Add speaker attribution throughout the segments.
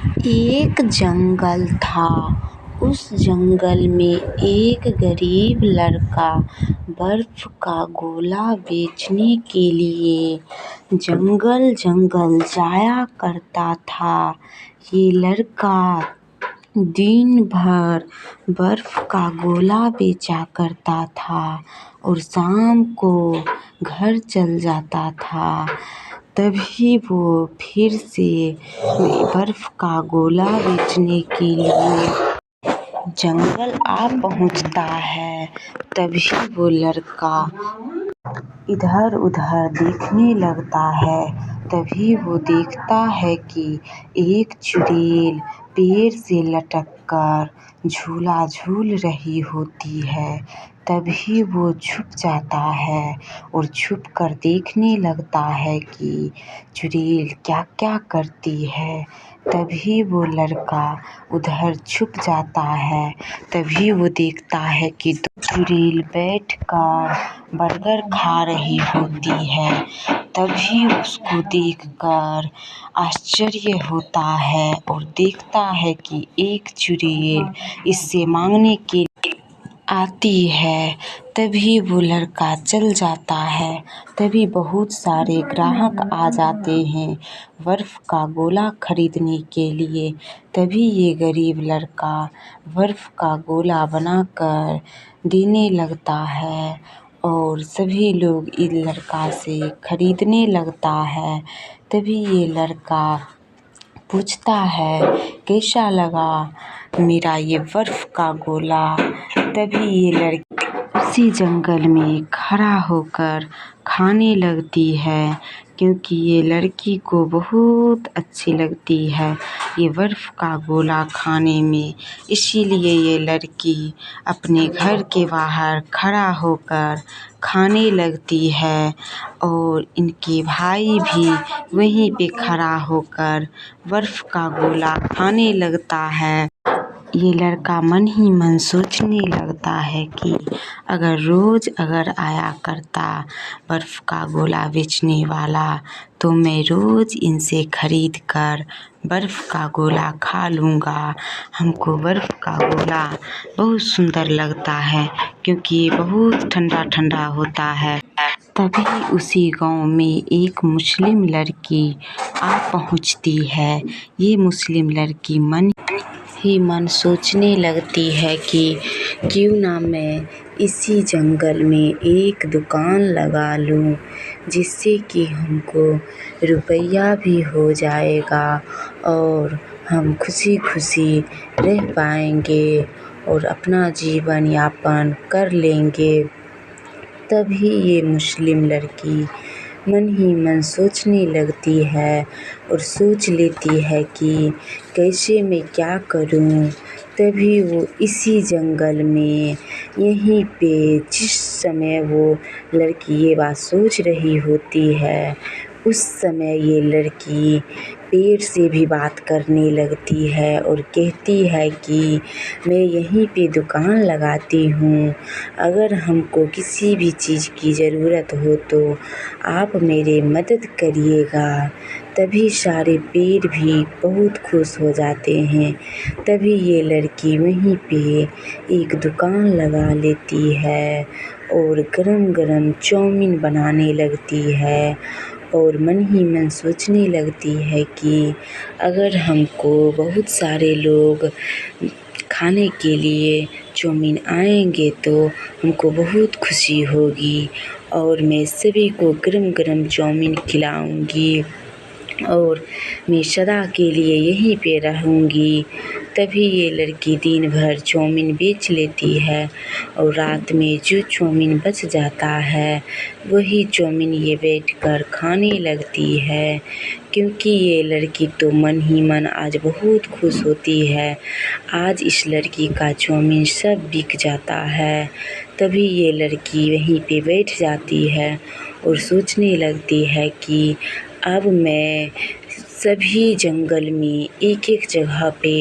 Speaker 1: एक जंगल था। उस जंगल में एक गरीब लड़का बर्फ का गोला बेचने के लिए जंगल जंगल जाया करता था। ये लड़का दिन भर बर्फ का गोला बेचा करता था और शाम को घर चल जाता था। तभी वो फिर से बर्फ का गोला बेचने के लिए जंगल आ पहुंचता है। तभी वो लड़का इधर उधर देखने लगता है। तभी वो देखता है कि एक चुड़ैल पेड़ से लटक कर झूला झूल रही होती है। तभी वो छुप जाता है और छुप कर देखने लगता है कि चुड़ैल क्या क्या करती है। तभी वो लड़का उधर छुप जाता है। तभी वो देखता है कि चुड़ैल बैठकर बर्गर खा रही होती है। तभी उसको देखकर आश्चर्य होता है और देखता है कि एक चुड़ैल इससे मांगने के आती है। तभी वो लड़का चल जाता है। तभी बहुत सारे ग्राहक आ जाते हैं बर्फ का गोला खरीदने के लिए। तभी ये गरीब लड़का बर्फ का गोला बनाकर देने लगता है और सभी लोग इस लड़का से खरीदने लगता है। तभी ये लड़का पूछता है, कैसा लगा मेरा ये बर्फ का गोला। तभी ये लड़की उसी जंगल में खड़ा होकर खाने लगती है, क्योंकि ये लड़की को बहुत अच्छी लगती है ये बर्फ का गोला खाने में। इसीलिए ये लड़की अपने घर के बाहर खड़ा होकर खाने लगती है और इनके भाई भी वहीं पे खड़ा होकर बर्फ का गोला खाने लगता है। ये लड़का मन ही मन सोचने लगता है कि अगर आया करता बर्फ का गोला बेचने वाला तो मैं रोज़ इनसे खरीद कर बर्फ का गोला खा लूँगा। हमको बर्फ का गोला बहुत सुंदर लगता है, क्योंकि ये बहुत ठंडा ठंडा होता है। तभी उसी गांव में एक मुस्लिम लड़की आ पहुंचती है। ये मुस्लिम लड़की मन ही मन सोचने लगती है कि क्यों ना मैं इसी जंगल में एक दुकान लगा लूं, जिससे कि हमको रुपया भी हो जाएगा और हम खुशी खुशी रह पाएंगे और अपना जीवन यापन कर लेंगे। तभी ये मुस्लिम लड़की मन ही मन सोचने लगती है और सोच लेती है कि कैसे मैं क्या करूं। तभी वो इसी जंगल में यहीं पे जिस समय वो लड़की ये बात सोच रही होती है, उस समय ये लड़की पेड़ से भी बात करने लगती है और कहती है कि मैं यहीं पे दुकान लगाती हूँ, अगर हमको किसी भी चीज़ की ज़रूरत हो तो आप मेरे मदद करिएगा। तभी सारे पेड़ भी बहुत खुश हो जाते हैं। तभी ये लड़की वहीं पे एक दुकान लगा लेती है और गरम गरम चाउमीन बनाने लगती है और मन ही मन सोचने लगती है कि अगर हमको बहुत सारे लोग खाने के लिए चाउमीन आएंगे तो हमको बहुत खुशी होगी और मैं सभी को गरम गरम चाउमीन खिलाऊंगी और मैं सदा के लिए यहीं पे रहूंगी। तभी ये लड़की दिन भर चाउमीन बेच लेती है और रात में जो चाउमीन बच जाता है वही चाउमीन ये बैठकर खाने लगती है, क्योंकि ये लड़की तो मन ही मन आज बहुत खुश होती है। आज इस लड़की का चाउमीन सब बिक जाता है। तभी ये लड़की वहीं पे बैठ जाती है और सोचने लगती है कि अब मैं सभी जंगल में एक एक जगह पे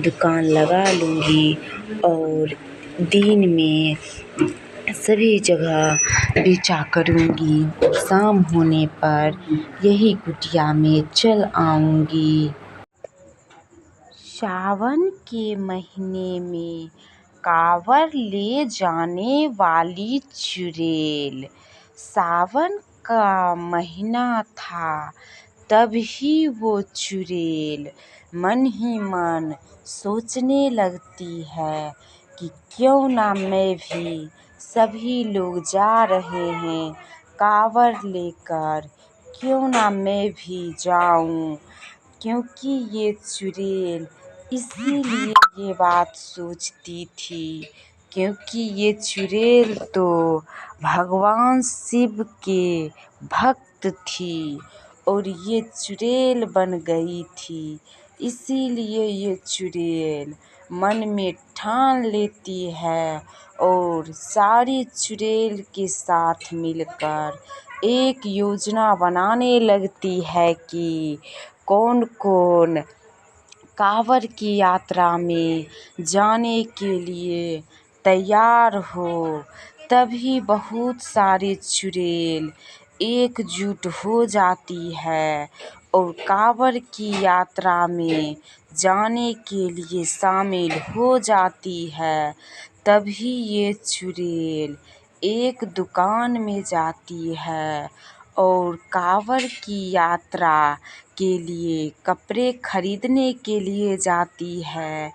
Speaker 1: दुकान लगा लूँगी और दिन में सभी जगह बेचा करूँगी और शाम होने पर यही कुटिया में चल आऊँगी। सावन के महीने में कांवर ले जाने वाली चुड़ैल। सावन का महीना था, तभी वो चुड़ैल मन ही मन सोचने लगती है कि क्यों ना मैं भी, सभी लोग जा रहे हैं कांवर लेकर, क्यों ना मैं भी जाऊं। क्योंकि ये चुड़ैल इसीलिए ये बात सोचती थी, क्योंकि ये चुड़ैल तो भगवान शिव के भक्त थी और ये चुड़ैल बन गई थी। इसीलिए ये चुड़ैल मन में ठान लेती है और सारी चुड़ैल के साथ मिलकर एक योजना बनाने लगती है कि कौन कौन कांवर की यात्रा में जाने के लिए तैयार हो। तभी बहुत सारे चुड़ैल एकजुट हो जाती है और कांवर की यात्रा में जाने के लिए शामिल हो जाती है। तभी ये चुड़ैल एक दुकान में जाती है और कांवर की यात्रा के लिए कपड़े खरीदने के लिए जाती है।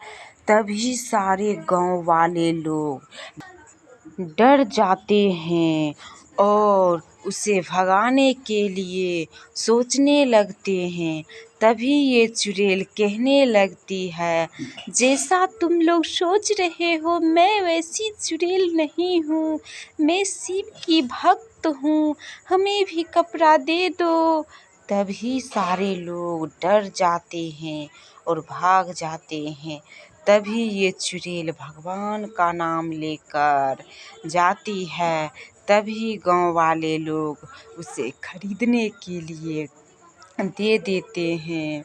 Speaker 1: तभी सारे गांव वाले लोग डर जाते हैं और उसे भगाने के लिए सोचने लगते हैं। तभी ये चुड़ैल कहने लगती है, जैसा तुम लोग सोच रहे हो मैं वैसी चुड़ैल नहीं हूँ, मैं शिव की भक्त हूँ, हमें भी कपड़ा दे दो। तभी सारे लोग डर जाते हैं और भाग जाते हैं। तभी ये चुड़ैल भगवान का नाम लेकर जाती है। तभी गांव वाले लोग उसे खरीदने के लिए दे देते हैं।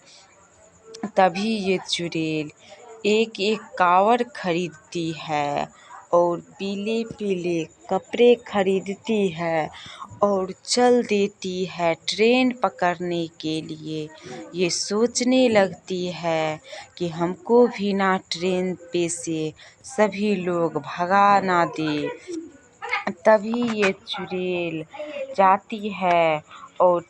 Speaker 1: तभी ये चुड़ैल एक एक कांवर खरीदती है और पीले पीले कपड़े खरीदती है और चल देती है ट्रेन पकड़ने के लिए। ये सोचने लगती है कि हमको भी ना ट्रेन पे से सभी लोग भगा ना दे। तभी ये चुड़ैल जाती है और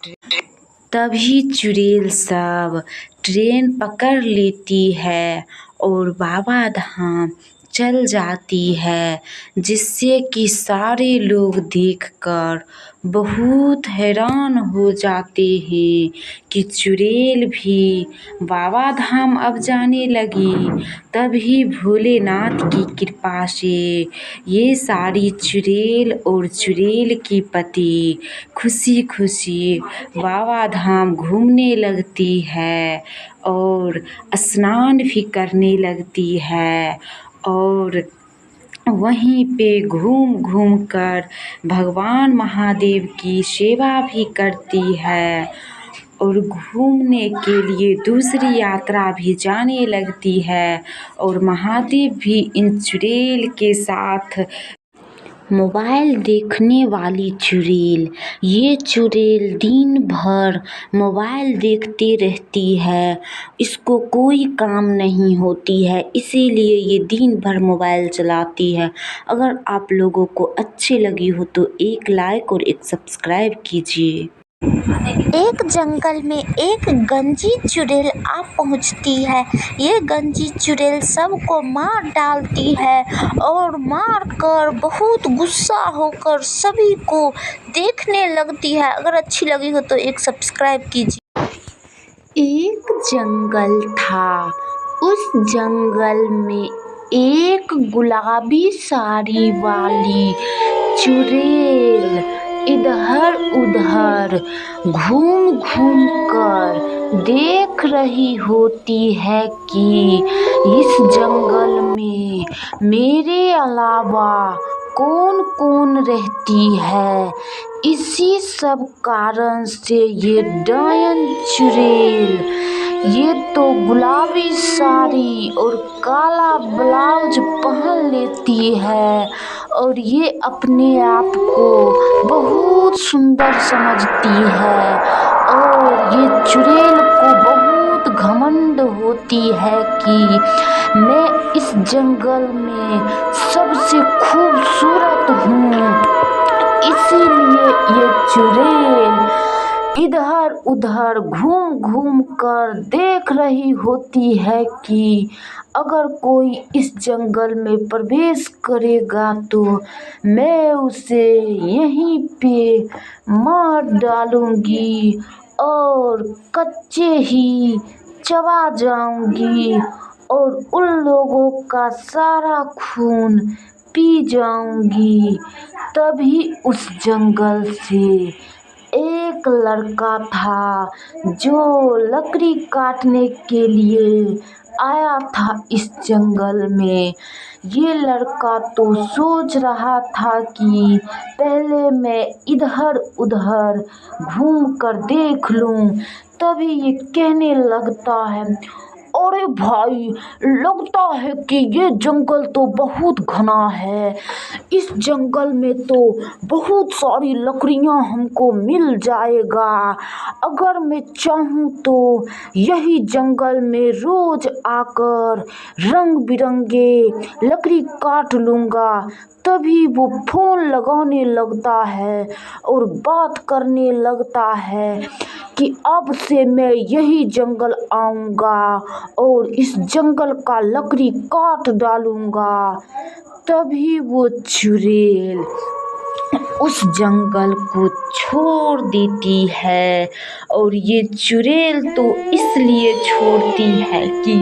Speaker 1: तभी चुड़ैल सब ट्रेन पकड़ लेती है और बाबा धाम चल जाती है, जिससे कि सारे लोग देखकर बहुत हैरान हो जाते हैं कि चुड़ैल भी बाबा धाम अब जाने लगी। तभी भोलेनाथ की कृपा से ये सारी चुड़ैल और चुड़ैल की पति खुशी खुशी बाबा धाम घूमने लगती है और स्नान भी करने लगती है और वहीं पे घूम घूम कर भगवान महादेव की सेवा भी करती है और घूमने के लिए दूसरी यात्रा भी जाने लगती है। और महादेव भी इन चुड़ैल के साथ मोबाइल देखने वाली चुड़ैल, ये चुड़ैल दिन भर मोबाइल देखती रहती है, इसको कोई काम नहीं होती है, इसीलिए ये दिन भर मोबाइल चलाती है। अगर आप लोगों को अच्छी लगी हो तो एक लाइक और एक सब्सक्राइब कीजिए।
Speaker 2: एक जंगल में एक गंजी चुड़ैल आ पहुंचती है। ये गंजी चुड़ैल सबको मार डालती है और मार कर बहुत गुस्सा होकर सभी को देखने लगती है। अगर अच्छी लगी हो तो एक सब्सक्राइब कीजिए।
Speaker 1: एक जंगल था, उस जंगल में एक गुलाबी साड़ी वाली चुड़ैल इधर उधर घूम घूम कर देख रही होती है कि इस जंगल में मेरे अलावा कौन कौन रहती है। इसी सब कारण से ये डायन चुड़ैल ये तो गुलाबी साड़ी और काला ब्लाउज पहन लेती है और ये अपने आप को बहुत सुंदर समझती है और ये चुड़ैल को बहुत घमंड होती है कि मैं इस जंगल में सबसे खूबसूरत हूँ। इसीलिए ये चुड़ैल इधर उधर घूम घूम कर देख रही होती है कि अगर कोई इस जंगल में प्रवेश करेगा तो मैं उसे यहीं पे मार डालूंगी और कच्चे ही चबा जाऊंगी और उन लोगों का सारा खून पी जाऊंगी। तभी उस जंगल से एक लड़का था जो लकड़ी काटने के लिए आया था इस जंगल में। ये लड़का तो सोच रहा था कि पहले मैं इधर उधर घूम कर देख लूं। तभी ये कहने लगता है, अरे भाई, लगता है कि ये जंगल तो बहुत घना है। इस जंगल में तो बहुत सारी लकड़ियां हमको मिल जाएगा। अगर मैं चाहूँ तो यही जंगल में रोज आकर रंग बिरंगे लकड़ी काट लूँगा। तभी वो फोन लगाने लगता है और बात करने लगता है कि अब से मैं यही जंगल आऊँगा और इस जंगल का लकड़ी काट डालूँगा। तभी वो चुड़ैल उस जंगल को छोड़ देती है। और ये चुड़ैल तो इसलिए छोड़ती है कि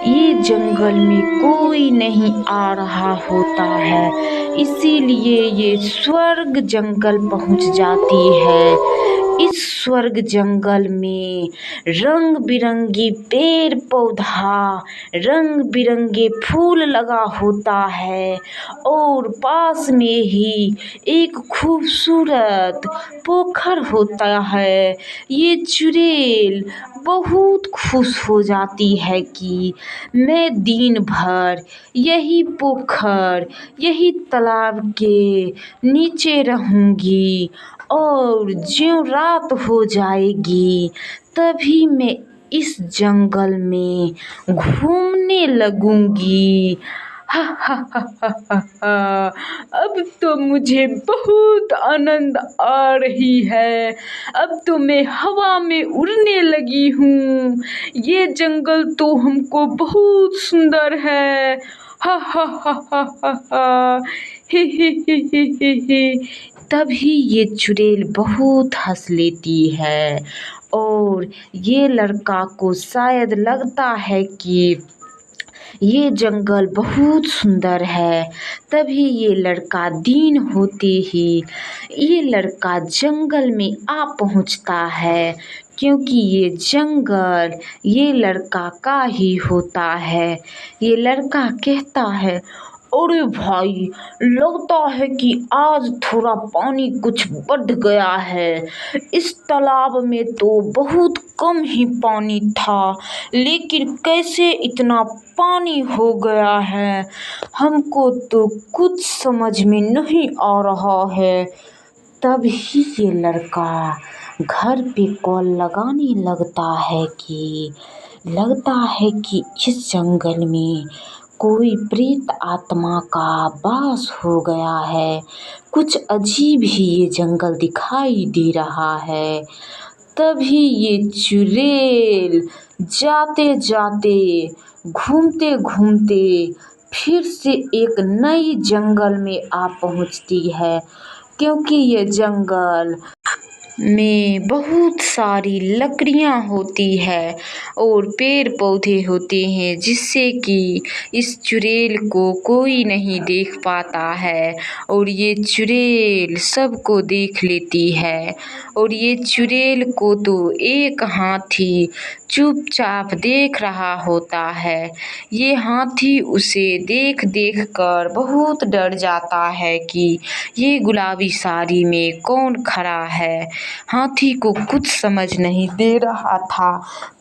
Speaker 1: ये जंगल में कोई नहीं आ रहा होता है, इसीलिए ये स्वर्ग जंगल पहुंच जाती है। इस स्वर्ग जंगल में रंग बिरंगी पेड़ पौधा, रंग बिरंगे फूल लगा होता है और पास में ही एक खूबसूरत पोखर होता है। ये चुड़ैल बहुत खुश हो जाती है कि मैं दिन भर यही पोखर, यही तालाब के नीचे रहूँगी और ज्यों रात हो जाएगी तभी मैं इस जंगल में घूमने लगूंगी। हा हा हा हा हा हा। अब तो मुझे बहुत आनंद आ रही है। अब तो मैं हवा में उड़ने लगी हूँ। ये जंगल तो हमको बहुत सुंदर है। हा हा हा हा हा हा। ही ही ही ही ही ही। तभी ये चुड़ैल बहुत हंस लेती है और ये लड़का को शायद लगता है कि ये जंगल बहुत सुंदर है। तभी ये लड़का दिन होते ही ये लड़का जंगल में आ पहुंचता है, क्योंकि ये जंगल ये लड़का का ही होता है। ये लड़का कहता है, अरे भाई, लगता है कि आज थोड़ा पानी कुछ बढ़ गया है। इस तालाब में तो बहुत कम ही पानी था, लेकिन कैसे इतना पानी हो गया है, हमको तो कुछ समझ में नहीं आ रहा है। तभी ये लड़का घर पे कॉल लगाने लगता है कि इस जंगल में कोई प्रेत आत्मा का वास हो गया है। कुछ अजीब ही ये जंगल दिखाई दे रहा है। तभी ये चुड़ैल जाते जाते, घूमते घूमते फिर से एक नई जंगल में आ पहुंचती है, क्योंकि ये जंगल में बहुत सारी लकड़ियाँ होती है और पेड़ पौधे होते हैं, जिससे कि इस चुड़ैल को कोई नहीं देख पाता है और ये चुड़ैल सबको देख लेती है। और ये चुड़ैल को तो एक हाथी चुपचाप देख रहा होता है। ये हाथी उसे देख देख कर बहुत डर जाता है कि ये गुलाबी साड़ी में कौन खड़ा है। हाथी को कुछ समझ नहीं दे रहा था।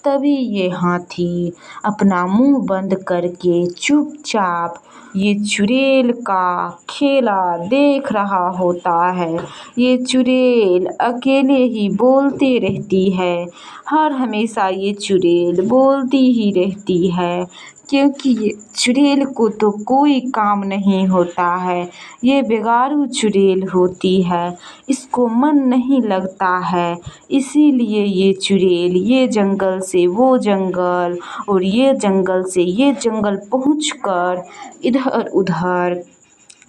Speaker 1: तभी ये हाथी अपना मुंह बंद करके चुपचाप ये चुड़ैल का खेला देख रहा होता है। ये चुड़ैल अकेले ही बोलती रहती है। हर हमेशा ये चुड़ैल बोलती ही रहती है, क्योंकि ये चुड़ैल को तो कोई काम नहीं होता है। ये बेगारू चुड़ैल होती है, इसको मन नहीं लगता है। इसीलिए ये चुड़ैल ये जंगल से वो जंगल और ये जंगल से ये जंगल पहुंचकर इधर उधर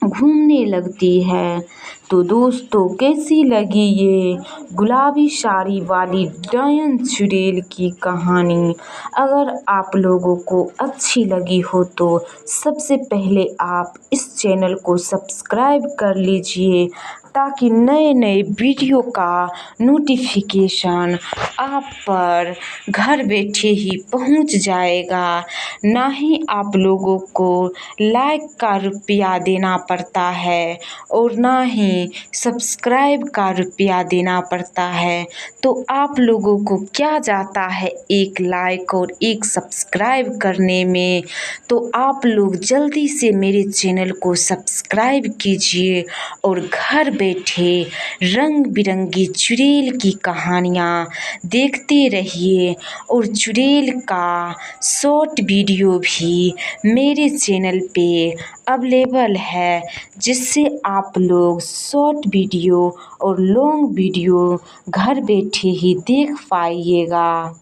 Speaker 1: घूमने लगती है। तो दोस्तों, कैसी लगी ये गुलाबी साड़ी वाली डायन चुड़ैल की कहानी? अगर आप लोगों को अच्छी लगी हो तो सबसे पहले आप इस चैनल को सब्सक्राइब कर लीजिए, ताकि नए नए वीडियो का नोटिफिकेशन आप पर घर बैठे ही पहुंच जाएगा। ना ही आप लोगों को लाइक का रुपया देना पड़ता है और ना ही सब्सक्राइब का रुपया देना पड़ता है। तो आप लोगों को क्या जाता है एक लाइक और एक सब्सक्राइब करने में। तो आप लोग जल्दी से मेरे चैनल को सब्सक्राइब कीजिए और घर बैठे रंग बिरंगी चुड़ैल की कहानियाँ देखते रहिए। और चुड़ैल का शॉर्ट वीडियो भी मेरे चैनल पे अवेलेबल है, जिससे आप लोग शॉर्ट वीडियो और लॉन्ग वीडियो घर बैठे ही देख पाइएगा।